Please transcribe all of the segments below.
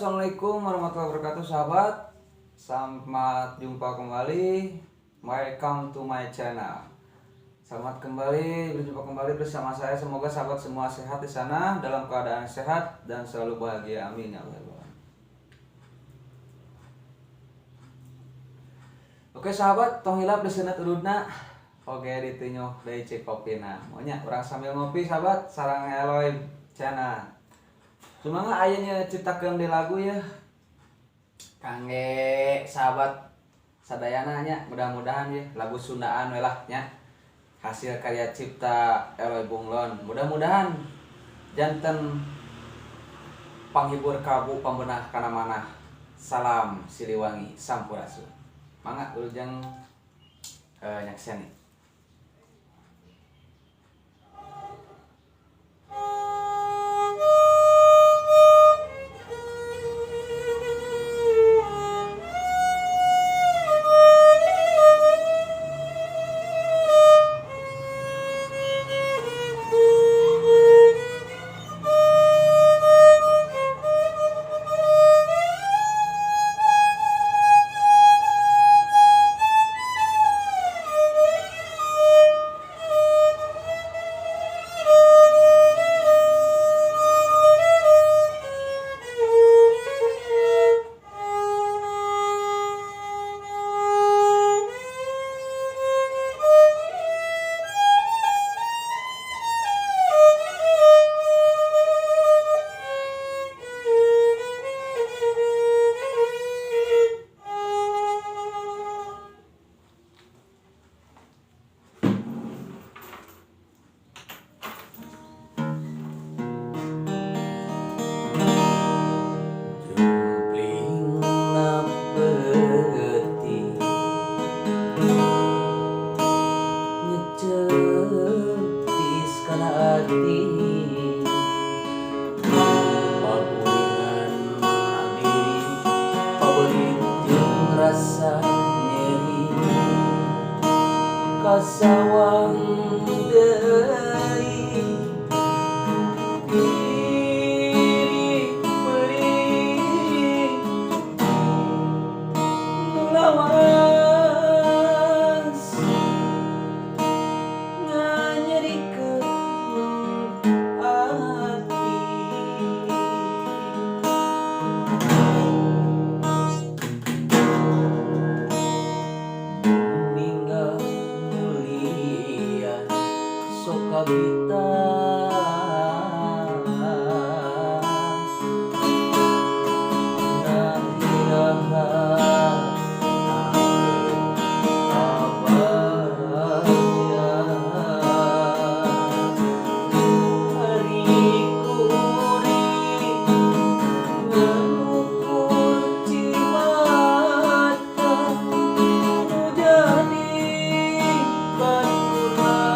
Assalamualaikum warahmatullahi wabarakatuh sahabat. Selamat jumpa kembali. Welcome to my channel. Selamat berjumpa kembali bersama saya. Semoga sahabat semua sehat di sana, dalam keadaan sehat dan selalu bahagia. Amin ya Allah. Oke sahabat, tong hilap desenat urudna. Oke ditinyo dari cek kopina. Maunya orang sambil ngopi sahabat, sarang Eloy channel. Cuma nggak ayahnya ciptakan di lagu ya kangge sahabat sadayana nya, mudah-mudahan ya lagu Sundaan welah nya hasil karya cipta Eloy Bunglon. Mudah-mudahan janten panghibur kabu pambenah kana manah. Salam Siliwangi Sampurasun. Mangga urang nyaksian. Kasawang deui diri beuring lawas nganyerikeun ati ninggal kabita nahiraha abaya hari kuring ngukur cimata nu jadi baturan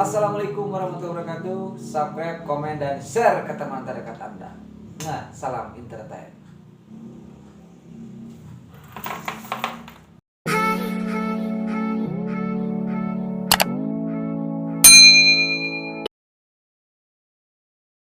Assalamualaikum warahmatullahi wabarakatuh. Subscribe, komen, dan share ke teman terdekat Anda. Nah, salam entertain.